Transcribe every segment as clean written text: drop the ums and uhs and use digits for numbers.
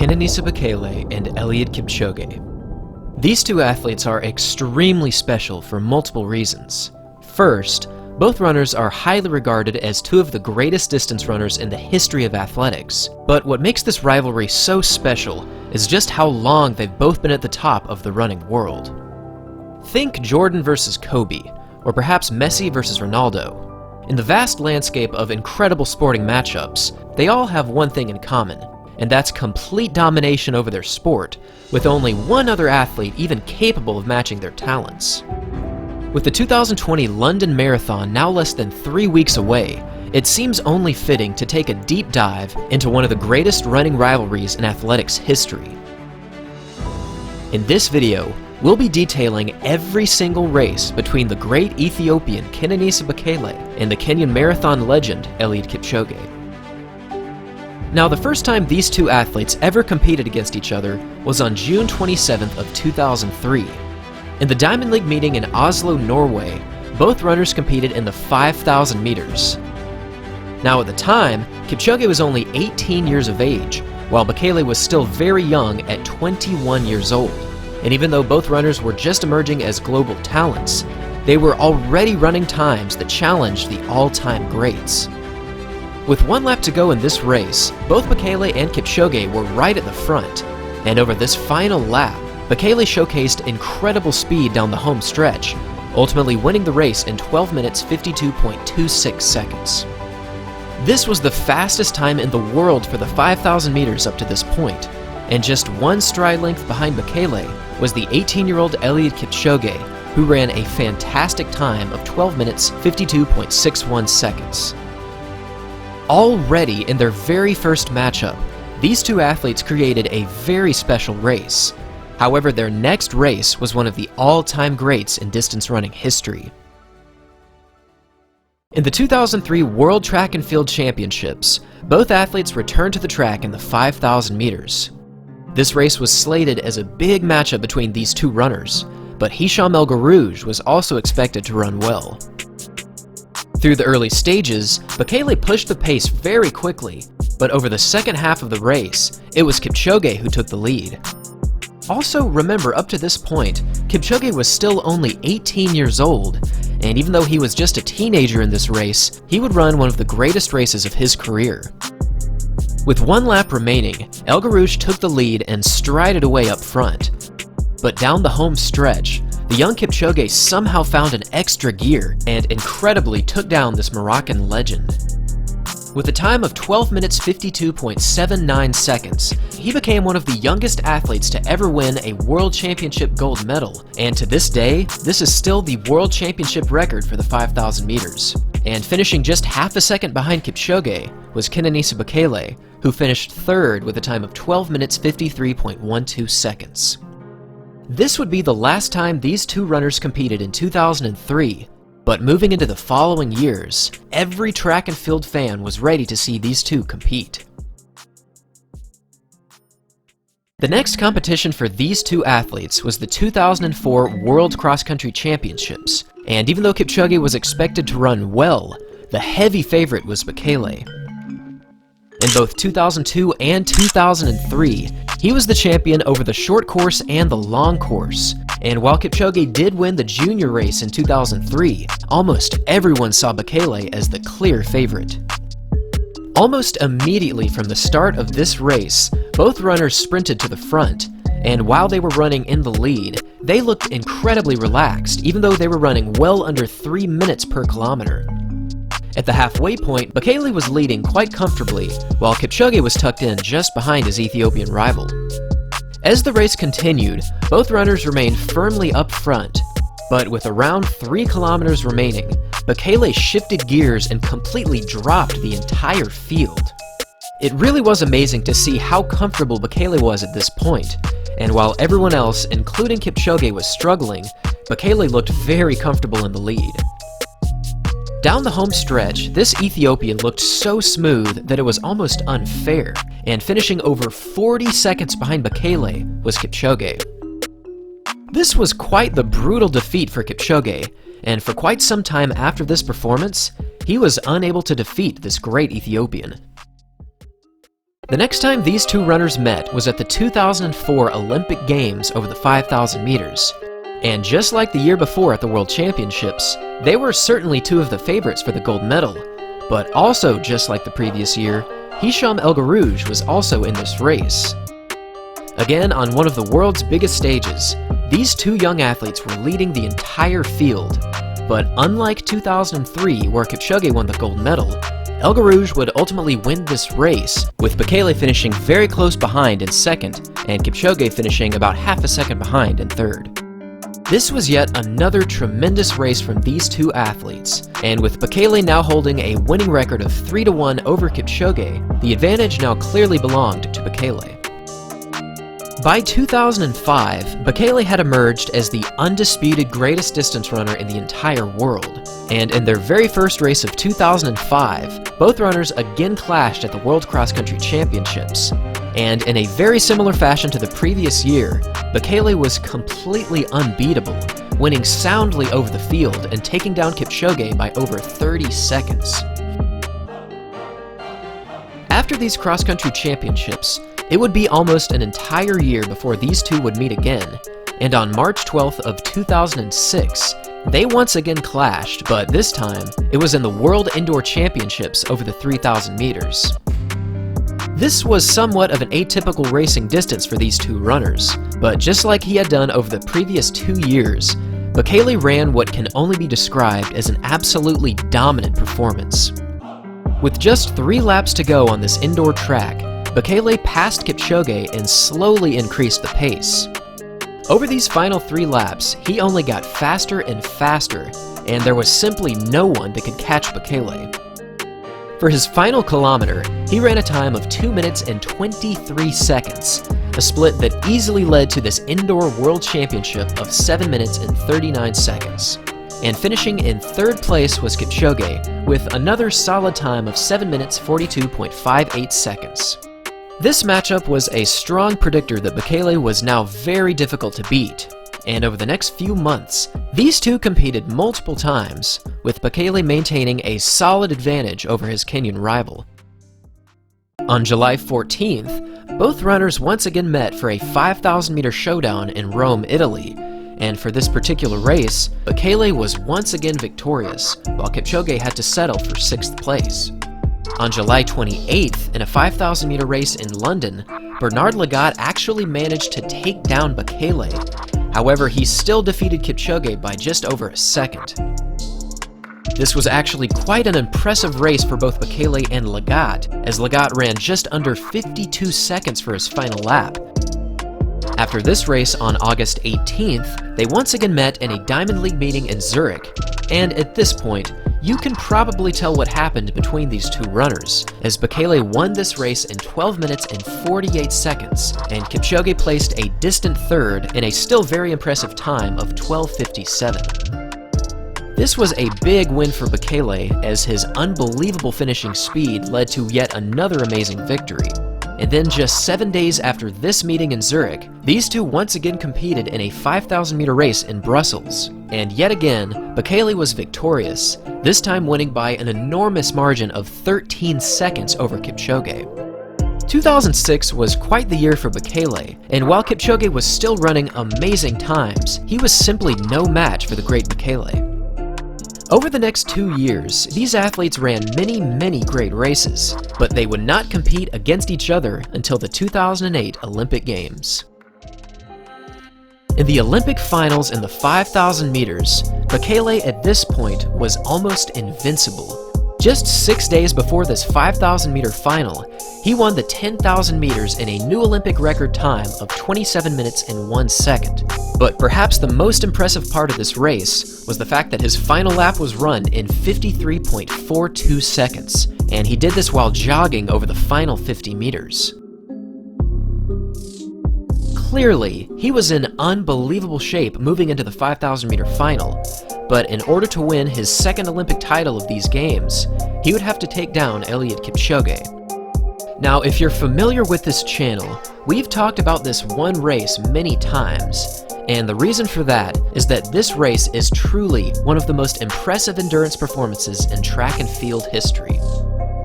Kenenisa Bekele and Eliud Kipchoge. These two athletes are extremely special for multiple reasons. First, both runners are highly regarded as two of the greatest distance runners in the history of athletics. But what makes this rivalry so special is just how long they've both been at the top of the running world. Think Jordan versus Kobe, or perhaps Messi versus Ronaldo. In the vast landscape of incredible sporting matchups, they all have one thing in common, and that's complete domination over their sport, with only one other athlete even capable of matching their talents. With the 2020 London Marathon now less than 3 weeks away, it seems only fitting to take a deep dive into one of the greatest running rivalries in athletics history. In this video, we'll be detailing every single race between the great Ethiopian Kenenisa Bekele and the Kenyan marathon legend Eliud Kipchoge. Now, the first time these two athletes ever competed against each other was on June 27th of 2003. In the Diamond League meeting in Oslo, Norway, both runners competed in the 5,000 meters. Now at the time, Kipchoge was only 18 years of age, while Bekele was still very young at 21 years old. And even though both runners were just emerging as global talents, they were already running times that challenged the all-time greats. With 1 lap to go in this race, both Bekele and Kipchoge were right at the front, and over this final lap, Bekele showcased incredible speed down the home stretch, ultimately winning the race in 12 minutes 52.26 seconds. This was the fastest time in the world for the 5,000 meters up to this point, and just one stride length behind Bekele was the 18-year-old Eliud Kipchoge, who ran a fantastic time of 12 minutes 52.61 seconds. Already in their very first matchup, these two athletes created a very special race. However, their next race was one of the all-time greats in distance running history. In the 2003 World Track and Field Championships, both athletes returned to the track in the 5,000 meters. This race was slated as a big matchup between these two runners, but Hicham El Guerrouj was also expected to run well. Through the early stages, Bekele pushed the pace very quickly, but over the second half of the race, it was Kipchoge who took the lead. Also, remember, up to this point, Kipchoge was still only 18 years old, and even though he was just a teenager in this race, he would run one of the greatest races of his career. With 1 lap remaining, El Guerrouj took the lead and strided away up front. But down the home stretch, the young Kipchoge somehow found an extra gear and incredibly took down this Moroccan legend. With a time of 12 minutes 52.79 seconds, he became one of the youngest athletes to ever win a World Championship gold medal, and to this day, this is still the World Championship record for the 5,000 meters. And finishing just half a second behind Kipchoge was Kenenisa Bekele, who finished third with a time of 12 minutes 53.12 seconds. This would be the last time these two runners competed in 2003, but moving into the following years, every track and field fan was ready to see these two compete. The next competition for these two athletes was the 2004 World Cross Country Championships, and even though Kipchoge was expected to run well, the heavy favorite was Bekele. In both 2002 and 2003, he was the champion over the short course and the long course. And while Kipchoge did win the junior race in 2003, almost everyone saw Bekele as the clear favorite. Almost immediately from the start of this race, both runners sprinted to the front, and while they were running in the lead, they looked incredibly relaxed, even though they were running well under 3 minutes per kilometer. At the halfway point, Bekele was leading quite comfortably, while Kipchoge was tucked in just behind his Ethiopian rival. As the race continued, both runners remained firmly up front, but with around 3 kilometers remaining, Bekele shifted gears and completely dropped the entire field. It really was amazing to see how comfortable Bekele was at this point, and while everyone else, including Kipchoge, was struggling, Bekele looked very comfortable in the lead. Down the home stretch, this Ethiopian looked so smooth that it was almost unfair, and finishing over 40 seconds behind Bekele was Kipchoge. This was quite the brutal defeat for Kipchoge, and for quite some time after this performance, he was unable to defeat this great Ethiopian. The next time these two runners met was at the 2004 Olympic Games over the 5,000 meters. And just like the year before at the World Championships, they were certainly two of the favorites for the gold medal. But also, just like the previous year, Hicham El Guerrouj was also in this race. Again, on one of the world's biggest stages, these two young athletes were leading the entire field. But unlike 2003, where Kipchoge won the gold medal, El Guerrouj would ultimately win this race, with Bekele finishing very close behind in second, and Kipchoge finishing about half a second behind in third. This was yet another tremendous race from these two athletes, and with Bekele now holding a winning record of 3-1 over Kipchoge, the advantage now clearly belonged to Bekele. By 2005, Bekele had emerged as the undisputed greatest distance runner in the entire world, and in their very first race of 2005, both runners again clashed at the World Cross Country Championships. And in a very similar fashion to the previous year, Bekele was completely unbeatable, winning soundly over the field and taking down Kipchoge by over 30 seconds. After these cross-country championships, it would be almost an entire year before these two would meet again, and on March 12th of 2006, they once again clashed, but this time, it was in the World Indoor Championships over the 3,000 meters. This was somewhat of an atypical racing distance for these two runners, but just like he had done over the previous 2 years, Bekele ran what can only be described as an absolutely dominant performance. With just 3 laps to go on this indoor track, Bekele passed Kipchoge and slowly increased the pace. Over these final 3 laps, he only got faster and faster, and there was simply no one that could catch Bekele. For his final kilometer, he ran a time of 2 minutes and 23 seconds, a split that easily led to this indoor world championship of 7 minutes and 39 seconds. And finishing in 3rd place was Kipchoge, with another solid time of 7 minutes 42.58 seconds. This matchup was a strong predictor that Bekele was now very difficult to beat, and over the next few months, these two competed multiple times, with Bekele maintaining a solid advantage over his Kenyan rival. On July 14th, both runners once again met for a 5,000-meter showdown in Rome, Italy, and for this particular race, Bekele was once again victorious, while Kipchoge had to settle for 6th place. On July 28th, in a 5,000-meter race in London, Bernard Lagat actually managed to take down Bekele. However, he still defeated Kipchoge by just over a second. This was actually quite an impressive race for both Bekele and Lagat, as Lagat ran just under 52 seconds for his final lap. After this race on August 18th, they once again met in a Diamond League meeting in Zurich, and at this point, you can probably tell what happened between these two runners, as Bekele won this race in 12 minutes and 48 seconds, and Kipchoge placed a distant 3rd in a still very impressive time of 12:57. This was a big win for Bekele, as his unbelievable finishing speed led to yet another amazing victory. And then just 7 days after this meeting in Zurich, these two once again competed in a 5,000-meter race in Brussels. And yet again, Bekele was victorious, this time winning by an enormous margin of 13 seconds over Kipchoge. 2006 was quite the year for Bekele, and while Kipchoge was still running amazing times, he was simply no match for the great Bekele. Over the next 2 years, these athletes ran many great races, but they would not compete against each other until the 2008 Olympic Games. In the Olympic finals in the 5,000 meters, Bekele at this point was almost invincible. Just 6 days before this 5,000-meter final, he won the 10,000 meters in a new Olympic record time of 27 minutes and 1 second. But perhaps the most impressive part of this race was the fact that his final lap was run in 53.42 seconds, and he did this while jogging over the final 50 meters. Clearly, he was in unbelievable shape moving into the 5,000-meter final, but in order to win his 2nd Olympic title of these games, he would have to take down Eliud Kipchoge. Now, if you're familiar with this channel, we've talked about this one race many times, and the reason for that is that this race is truly one of the most impressive endurance performances in track and field history.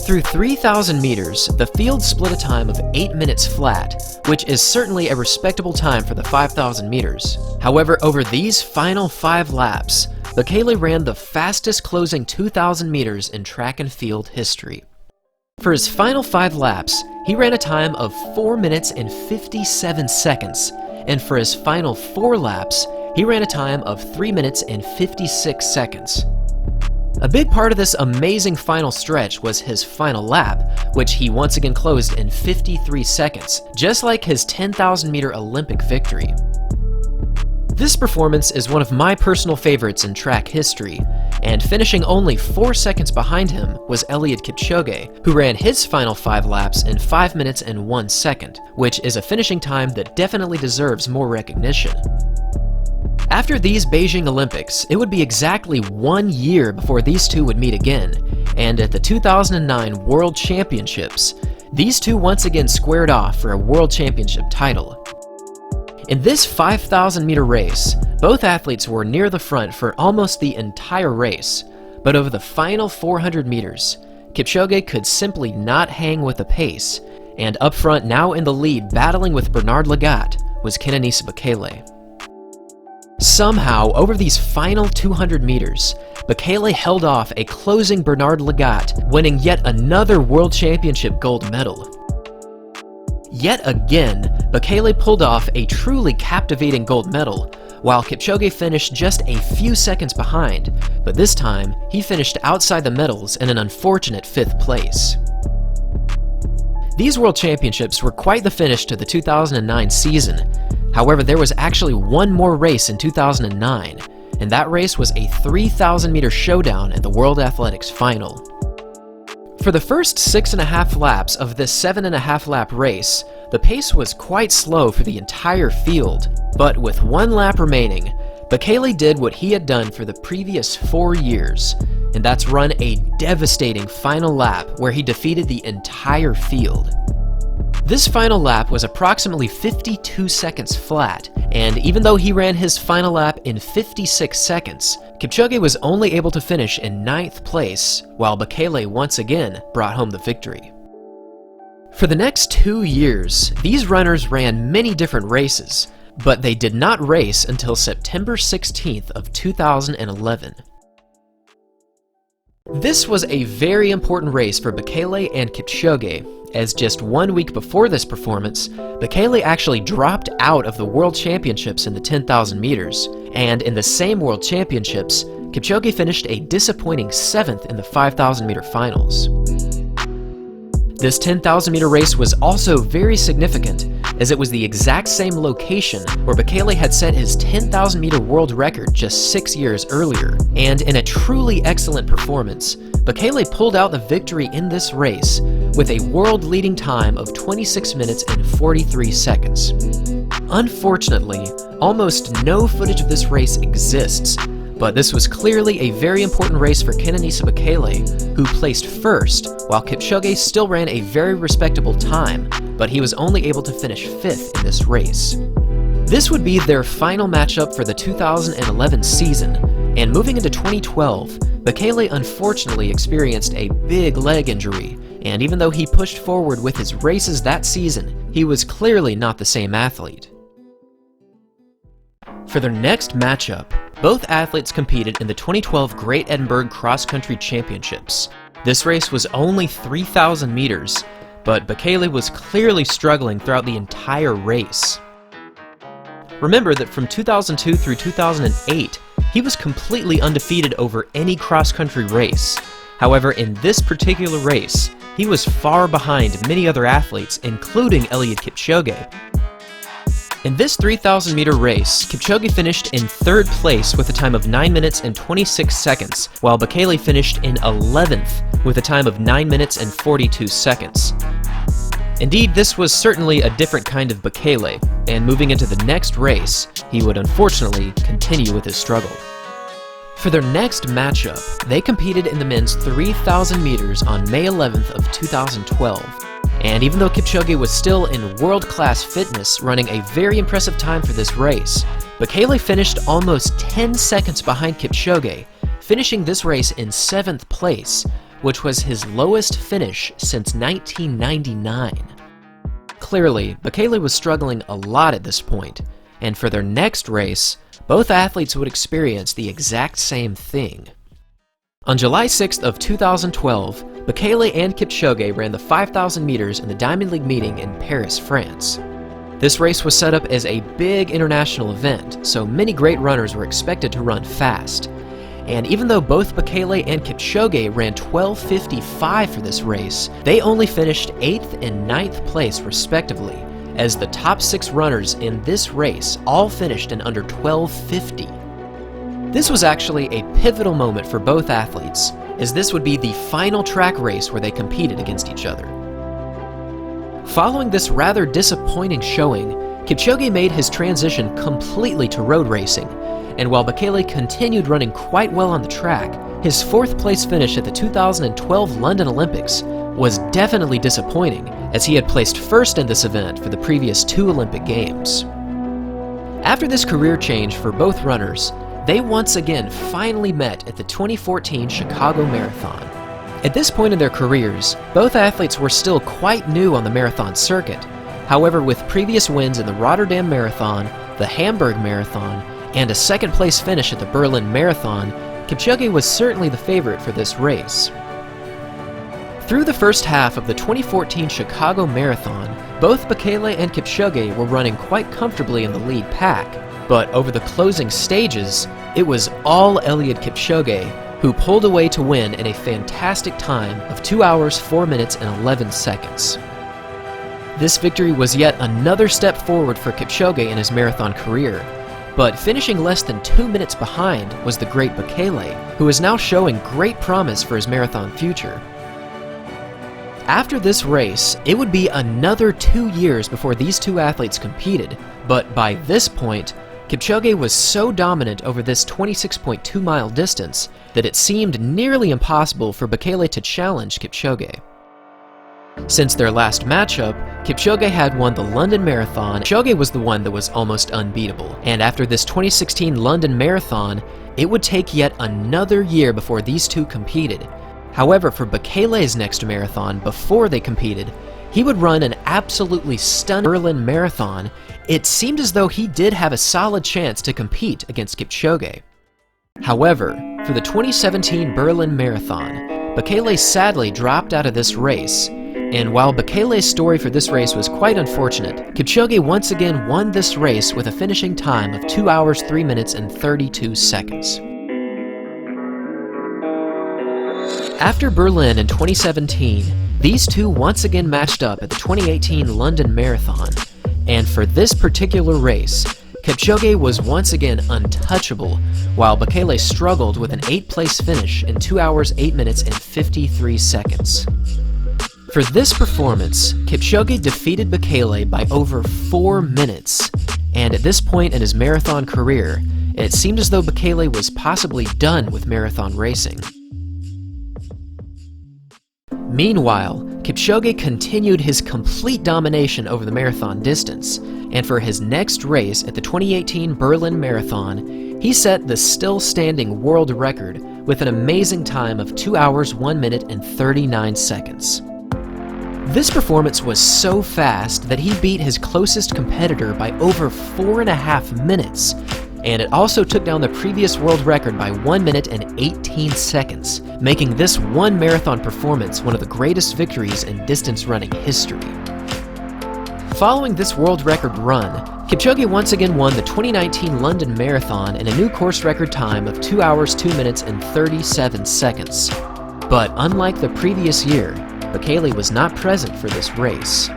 Through 3,000 meters, the field split a time of 8 minutes flat, which is certainly a respectable time for the 5,000 meters. However, over these final 5 laps, Bekele ran the fastest closing 2,000 meters in track and field history. For his final 5 laps, he ran a time of 4 minutes and 57 seconds, and for his final 4 laps, he ran a time of 3 minutes and 56 seconds. A big part of this amazing final stretch was his final lap, which he once again closed in 53 seconds, just like his 10,000 meter Olympic victory. This performance is one of my personal favorites in track history, and finishing only 4 seconds behind him was Eliud Kipchoge, who ran his final 5 laps in 5 minutes and 1 second, which is a finishing time that definitely deserves more recognition. After these Beijing Olympics, it would be exactly 1 year before these two would meet again, and at the 2009 World Championships, these two once again squared off for a World Championship title. In this 5,000 meter race, both athletes were near the front for almost the entire race, but over the final 400 meters, Kipchoge could simply not hang with the pace, and up front, now in the lead battling with Bernard Lagat, was Kenenisa Bekele. Somehow, over these final 200 meters, Bekele held off a closing Bernard Lagat, winning yet another World Championship gold medal. Yet again, Bekele pulled off a truly captivating gold medal, while Kipchoge finished just a few seconds behind, but this time, he finished outside the medals in an unfortunate 5th place. These World Championships were quite the finish to the 2009 season. However, there was actually one more race in 2009, and that race was a 3,000 meter showdown at the World Athletics Final. For the first 6.5 laps of this 7.5 lap race, the pace was quite slow for the entire field, but with 1 lap remaining, Bekele did what he had done for the previous 4 years, and that's run a devastating final lap where he defeated the entire field. This final lap was approximately 52 seconds flat, and even though he ran his final lap in 56 seconds, Kipchoge was only able to finish in 9th place, while Bekele once again brought home the victory. For the next 2 years, these runners ran many different races, but they did not race until September 16th of 2011. This was a very important race for Bekele and Kipchoge, as just 1 week before this performance, Bekele actually dropped out of the World Championships in the 10,000 meters, and in the same World Championships, Kipchoge finished a disappointing 7th in the 5,000 meter finals. This 10,000 meter race was also very significant, as it was the exact same location where Bekele had set his 10,000 meter world record just 6 years earlier, and in a truly excellent performance, Bekele pulled out the victory in this race with a world-leading time of 26 minutes and 43 seconds. Unfortunately, almost no footage of this race exists, but this was clearly a very important race for Kenenisa Bekele, who placed first, while Kipchoge still ran a very respectable time, but he was only able to finish 5th in this race. This would be their final matchup for the 2011 season, and moving into 2012, Bekele unfortunately experienced a big leg injury, and even though he pushed forward with his races that season, he was clearly not the same athlete. For their next matchup, both athletes competed in the 2012 Great Edinburgh Cross Country Championships. This race was only 3,000 meters, but Bekele was clearly struggling throughout the entire race. Remember that from 2002 through 2008, he was completely undefeated over any cross-country race. However, in this particular race, he was far behind many other athletes, including Eliud Kipchoge. In this 3,000 meter race, Kipchoge finished in 3rd place with a time of 9 minutes and 26 seconds, while Bekele finished in 11th with a time of 9 minutes and 42 seconds. Indeed, this was certainly a different kind of Bekele, and moving into the next race, he would unfortunately continue with his struggle. For their next matchup, they competed in the men's 3,000 meters on May 11th of 2012. And even though Kipchoge was still in world-class fitness, running a very impressive time for this race, Bekele finished almost 10 seconds behind Kipchoge, finishing this race in 7th place, which was his lowest finish since 1999. Clearly, Bekele was struggling a lot at this point, and for their next race, both athletes would experience the exact same thing. On July 6th of 2012, Bekele and Kipchoge ran the 5,000 meters in the Diamond League meeting in Paris, France. This race was set up as a big international event, so many great runners were expected to run fast. And even though both Bekele and Kipchoge ran 12:55 for this race, they only finished 8th and 9th place respectively, as the top 6 runners in this race all finished in under 12:50. This was actually a pivotal moment for both athletes, as this would be the final track race where they competed against each other. Following this rather disappointing showing, Kipchoge made his transition completely to road racing, and while Bekele continued running quite well on the track, his 4th place finish at the 2012 London Olympics was definitely disappointing, as he had placed first in this event for the previous 2 Olympic Games. After this career change for both runners, they once again finally met at the 2014 Chicago Marathon. At this point in their careers, both athletes were still quite new on the marathon circuit. However, with previous wins in the Rotterdam Marathon, the Hamburg Marathon, and a 2nd place finish at the Berlin Marathon, Kipchoge was certainly the favorite for this race. Through the first half of the 2014 Chicago Marathon, both Bekele and Kipchoge were running quite comfortably in the lead pack, but over the closing stages, it was all Eliud Kipchoge who pulled away to win in a fantastic time of 2 hours, 4 minutes, and 11 seconds. This victory was yet another step forward for Kipchoge in his marathon career, but finishing less than 2 minutes behind was the great Bekele, who is now showing great promise for his marathon future. After this race, it would be another 2 years before these two athletes competed, but by this point, Kipchoge was so dominant over this 26.2 mile distance that it seemed nearly impossible for Bekele to challenge Kipchoge. Since their last matchup, Kipchoge had won the London Marathon. Kipchoge was the one that was almost unbeatable, and after this 2016 London Marathon, it would take yet another year before these two competed. However, for Bekele's next marathon before they competed, he would run an absolutely stunning Berlin Marathon. It seemed as though he did have a solid chance to compete against Kipchoge. However, for the 2017 Berlin Marathon, Bekele sadly dropped out of this race, and while Bekele's story for this race was quite unfortunate, Kipchoge once again won this race with a finishing time of 2 hours, 3 minutes, and 32 seconds. After Berlin in 2017, these two once again matched up at the 2018 London Marathon, and for this particular race, Kipchoge was once again untouchable, while Bekele struggled with an 8th place finish in 2 hours, 8 minutes, and 53 seconds. For this performance, Kipchoge defeated Bekele by over 4 minutes, and at this point in his marathon career, it seemed as though Bekele was possibly done with marathon racing. Meanwhile, Kipchoge continued his complete domination over the marathon distance, and for his next race at the 2018 Berlin Marathon, he set the still-standing world record with an amazing time of 2 hours, 1 minute, and 39 seconds. This performance was so fast that he beat his closest competitor by over 4.5 minutes, and it also took down the previous world record by 1 minute and 18 seconds, making this one marathon performance one of the greatest victories in distance running history. Following this world record run, Kipchoge once again won the 2019 London Marathon in a new course record time of 2 hours, 2 minutes, and 37 seconds. But unlike the previous year, Bekele was not present for this race.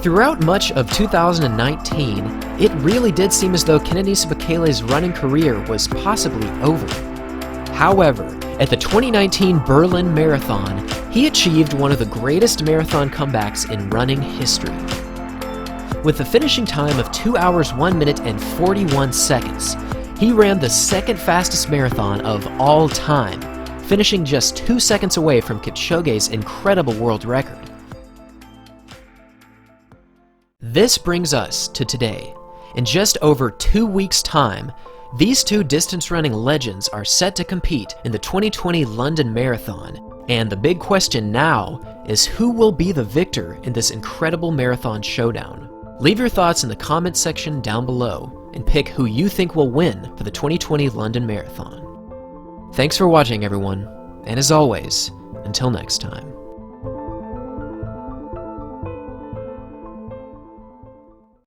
Throughout much of 2019, it really did seem as though Kenenisa Bekele's running career was possibly over. However, at the 2019 Berlin Marathon, he achieved one of the greatest marathon comebacks in running history. With a finishing time of 2 hours, 1 minute, and 41 seconds, he ran the second fastest marathon of all time, finishing just 2 seconds away from Kipchoge's incredible world record. This brings us to today. In just over 2 weeks' time, These two distance running legends are set to compete in the 2020 London Marathon, and the big question now is who will be the victor in this incredible marathon showdown? Leave your thoughts in the comments section down below and pick who you think will win for the 2020 London Marathon. Thanks for watching, everyone, and as always, until next time.